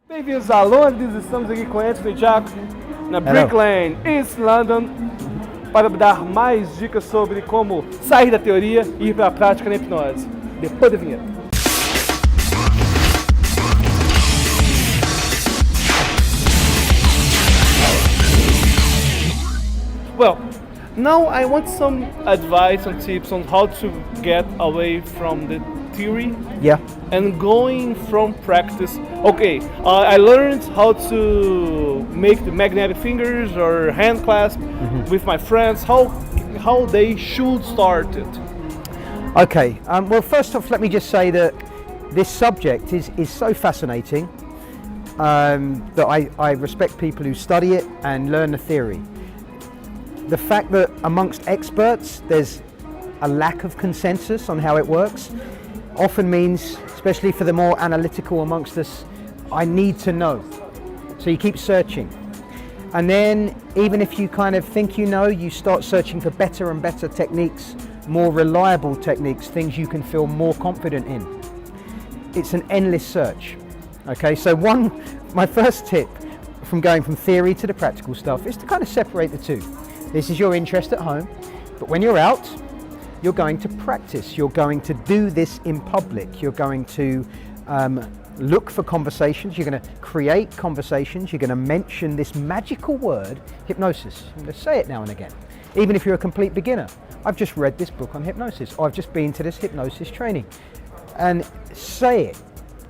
Bem-vindos a Londres, estamos aqui com Anthony Jacquin na Brick Lane, East London, para dar mais dicas sobre como sair da teoria e ir para a prática na hipnose. Depois da vinheta. Well, now I want some advice and tips on how to get away from the theory and going from practice. Okay, I learned how to make the magnetic fingers or hand clasp with my friends. How they should start it. Okay, well first off let me just say that this subject is so fascinating that I respect people who study it and learn the theory. The fact that amongst experts there's a lack of consensus on how it works often means, especially for the more analytical amongst us, I need to know. So you keep searching. And then even if you kind of think you know, you start searching for better and better techniques, more reliable techniques, things you can feel more confident in. It's an endless search. Okay, so my first tip from going from theory to the practical stuff is to kind of separate the two. This is your interest at home, but when you're out, you're going to practice. You're going to do this in public. You're going to look for conversations. You're going to create conversations. You're going to mention this magical word, hypnosis. I'm going to say it now and again, even if you're a complete beginner. I've just read this book on hypnosis. Or I've just been to this hypnosis training. And say it.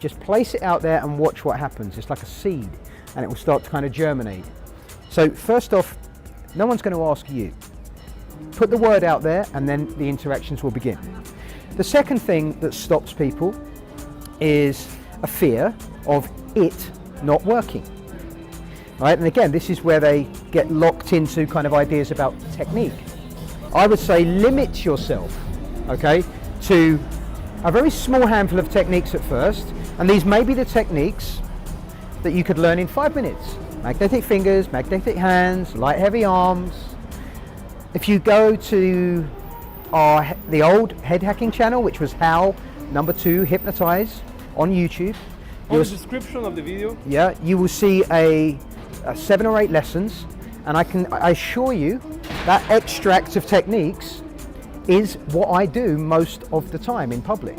Just place it out there and watch what happens. It's like a seed, and it will start to kind of germinate. So first off, no one's going to ask you. Put the word out there and then the interactions will begin. The second thing that stops people is a fear of it not working. Right? And again, this is where they get locked into kind of ideas about technique. I would say limit yourself, okay, to a very small handful of techniques at first, and these may be the techniques that you could learn in 5 minutes. Magnetic fingers, magnetic hands, light heavy arms. If you go to the old head hacking channel, which was how2 hypnotize on YouTube. On the description of the video. Yeah, you will see a 7 or 8 lessons, and I assure you that extract of techniques is what I do most of the time in public.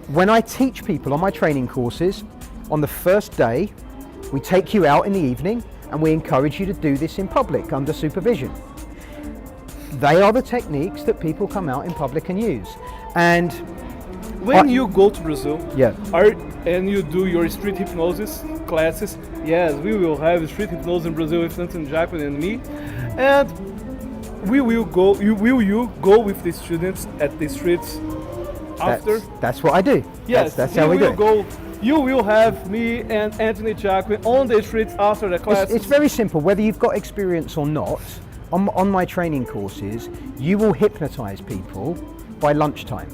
When I teach people on my training courses, on the first day, we take you out in the evening and we encourage you to do this in public under supervision. They are the techniques that people come out in public and use. And when you go to Brazil, and you do your street hypnosis classes, yes, we will have street hypnosis in Brazil with Anthony Jacquin and me, and will you go with the students at the streets after? That's what I do. Yes, that's how we do it. You will have me and Anthony Jacquin on the streets after the class. It's very simple. Whether you've got experience or not, on my training courses, you will hypnotize people by lunchtime.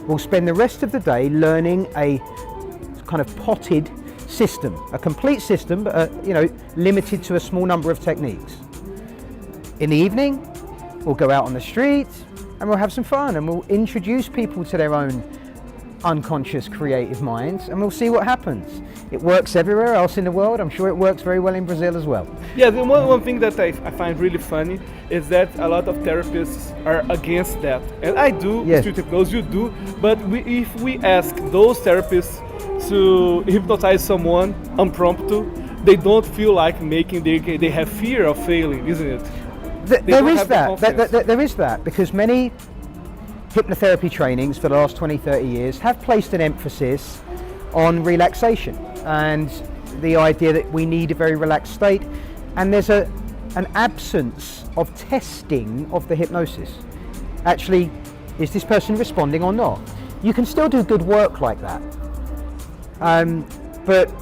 We'll spend the rest of the day learning a kind of potted system, a complete system, but limited to a small number of techniques. In the evening, we'll go out on the street and we'll have some fun, and we'll introduce people to their own unconscious creative minds, and we'll see what happens. It works everywhere else in the world. I'm sure it works very well in Brazil as well. Yeah, the one thing that I find really funny is that a lot of therapists are against that. And I do, street hypnosis, you do, but if we ask those therapists to hypnotize someone impromptu, they don't feel like they have fear of failing, isn't it? There is that, because many hypnotherapy trainings for the last 20-30 years have placed an emphasis on relaxation and the idea that we need a very relaxed state, and there's an absence of testing of the hypnosis. Actually, is this person responding or not? You can still do good work like that, but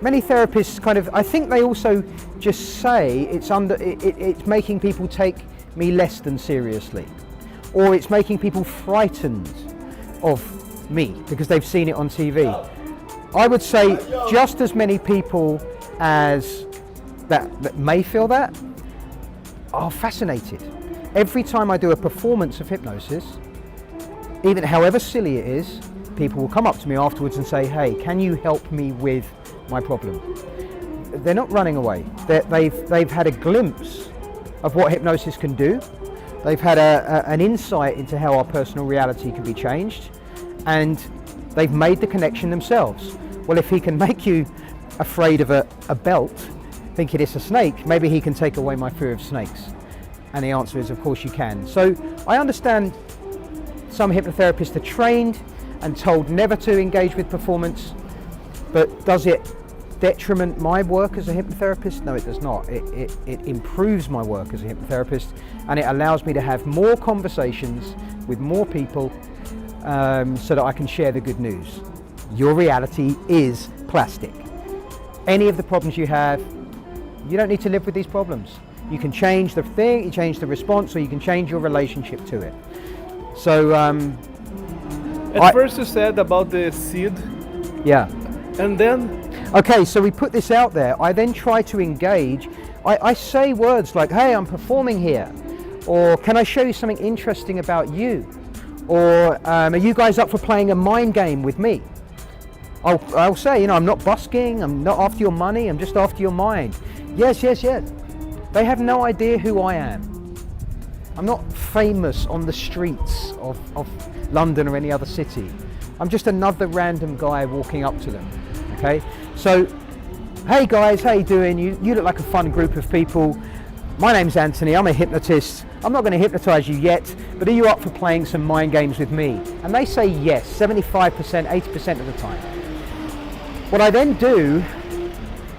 many therapists I think they also just say it's making people take me less than seriously, or it's making people frightened of me because they've seen it on TV. I would say just as many people as that may feel that are fascinated. Every time I do a performance of hypnosis, even however silly it is, people will come up to me afterwards and say, hey, can you help me with my problem. They're not running away. They've had a glimpse of what hypnosis can do. They've had an insight into how our personal reality can be changed, and they've made the connection themselves. Well, if he can make you afraid of a belt, thinking it's a snake, maybe he can take away my fear of snakes. And the answer is, of course you can. So I understand some hypnotherapists are trained and told never to engage with performance, but does it detriment my work as a hypnotherapist? No, it does not. It improves my work as a hypnotherapist, and it allows me to have more conversations with more people so that I can share the good news. Your reality is plastic. Any of the problems you have, you don't need to live with these problems. You can change the thing, you change the response, or you can change your relationship to it. So at first you said about the seed. Yeah. And then? Okay, so we put this out there. I then try to engage. I say words like, hey, I'm performing here. Or can I show you something interesting about you? Or are you guys up for playing a mind game with me? I'll say, I'm not busking, I'm not after your money, I'm just after your mind. Yes. They have no idea who I am. I'm not famous on the streets of London or any other city. I'm just another random guy walking up to them, okay? So, hey guys, how you doing? You look like a fun group of people. My name's Anthony, I'm a hypnotist. I'm not going to hypnotize you yet, but are you up for playing some mind games with me? And they say yes, 75%, 80% of the time. What I then do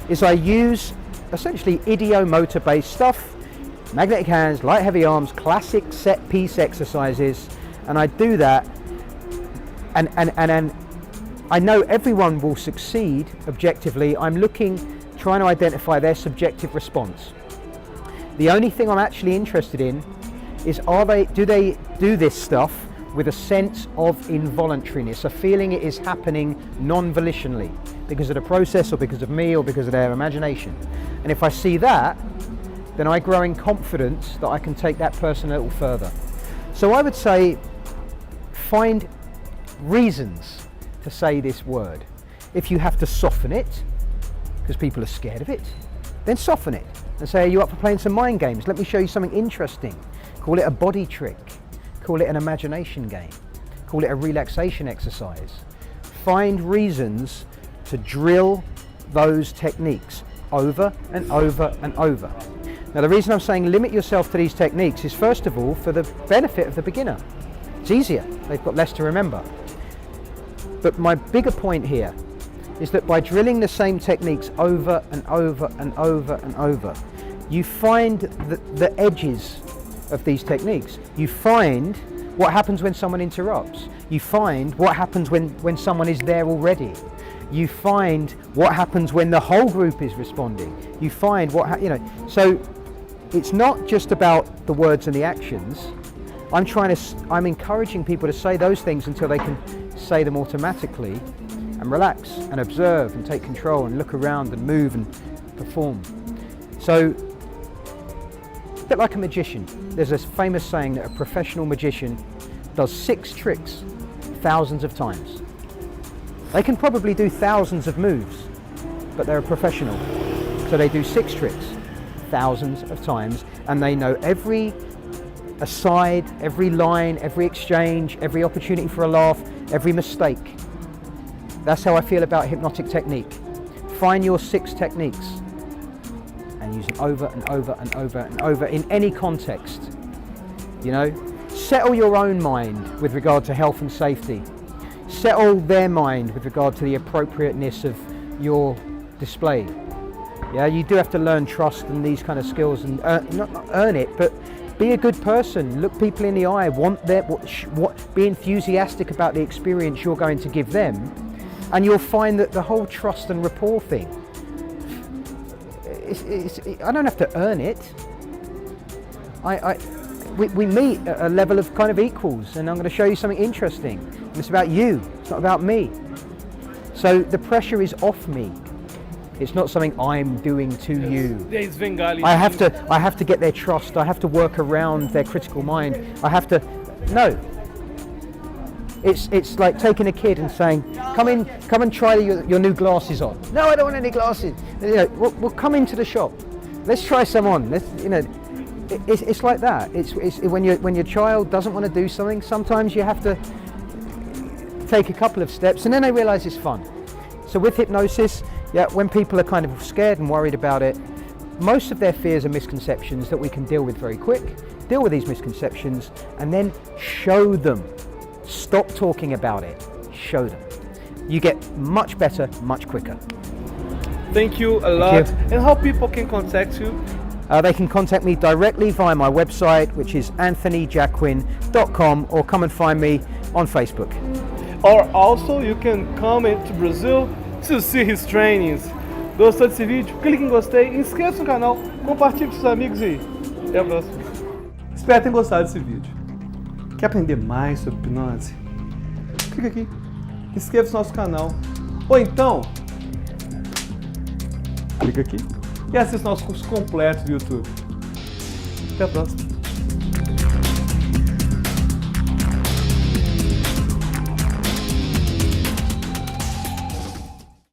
is I use essentially idiomotor based stuff, magnetic hands, light heavy arms, classic set piece exercises, and I do that and I know everyone will succeed objectively. I'm trying to identify their subjective response. The only thing I'm actually interested in is do they do this stuff with a sense of involuntariness, a feeling it is happening non-volitionally because of the process or because of me or because of their imagination. And if I see that, then I grow in confidence that I can take that person a little further. So I would say find reasons to say this word. If you have to soften it, because people are scared of it, then soften it and say, are you up for playing some mind games? Let me show you something interesting. Call it a body trick. Call it an imagination game. Call it a relaxation exercise. Find reasons to drill those techniques over and over and over. Now the reason I'm saying limit yourself to these techniques is first of all for the benefit of the beginner. It's easier, they've got less to remember. But my bigger point here is that by drilling the same techniques over and over and over and over, you find the edges of these techniques. You find what happens when someone interrupts. You find what happens when someone is there already. You find what happens when the whole group is responding. You find so it's not just about the words and the actions. I'm encouraging people to say those things until they can say them automatically and relax and observe and take control and look around and move and perform. So, a bit like a magician. There's a famous saying that a professional magician does 6 tricks thousands of times. They can probably do thousands of moves, but they're a professional. So they do 6 tricks thousands of times, and they know every aside, every line, every exchange, every opportunity for a laugh, every mistake. That's how I feel about hypnotic technique. Find your 6 techniques and use them over and over and over and over in any context. Settle your own mind with regard to health and safety. Settle their mind with regard to the appropriateness of your display. Yeah, you do have to learn trust and these kind of skills and not earn it, but be a good person. Look people in the eye. Be enthusiastic about the experience you're going to give them, and you'll find that the whole trust and rapport thing. I don't have to earn it. We meet at a level of kind of equals, and I'm going to show you something interesting. And it's about you. It's not about me. So the pressure is off me. It's not something I'm doing to you. I have to get their trust. I have to work around their critical mind. No. It's like taking a kid and saying, come and try your new glasses on. No, I don't want any glasses. You know, well, come into the shop. Let's try some on. It's like that. It's when your child doesn't want to do something, sometimes you have to take a couple of steps and then they realize it's fun. So with hypnosis, yeah, when people are kind of scared and worried about it, most of their fears are misconceptions that we can deal with very quick. Deal with these misconceptions and then show them. Stop talking about it, show them. You get much better, much quicker. Thank you a lot. And how people can contact you? They can contact me directly via my website, which is anthonyjacquin.com, or come and find me on Facebook. Or also you can come to Brazil to see his trainings. Gostou desse vídeo? Clique em gostei, inscreva-se no canal, compartilhe com seus amigos e até a próxima. Espero que tenham gostado desse vídeo. Quer aprender mais sobre hipnose? Clica aqui, inscreva-se no nosso canal. Ou então, clica aqui e assista nosso curso completo do YouTube. Até a próxima.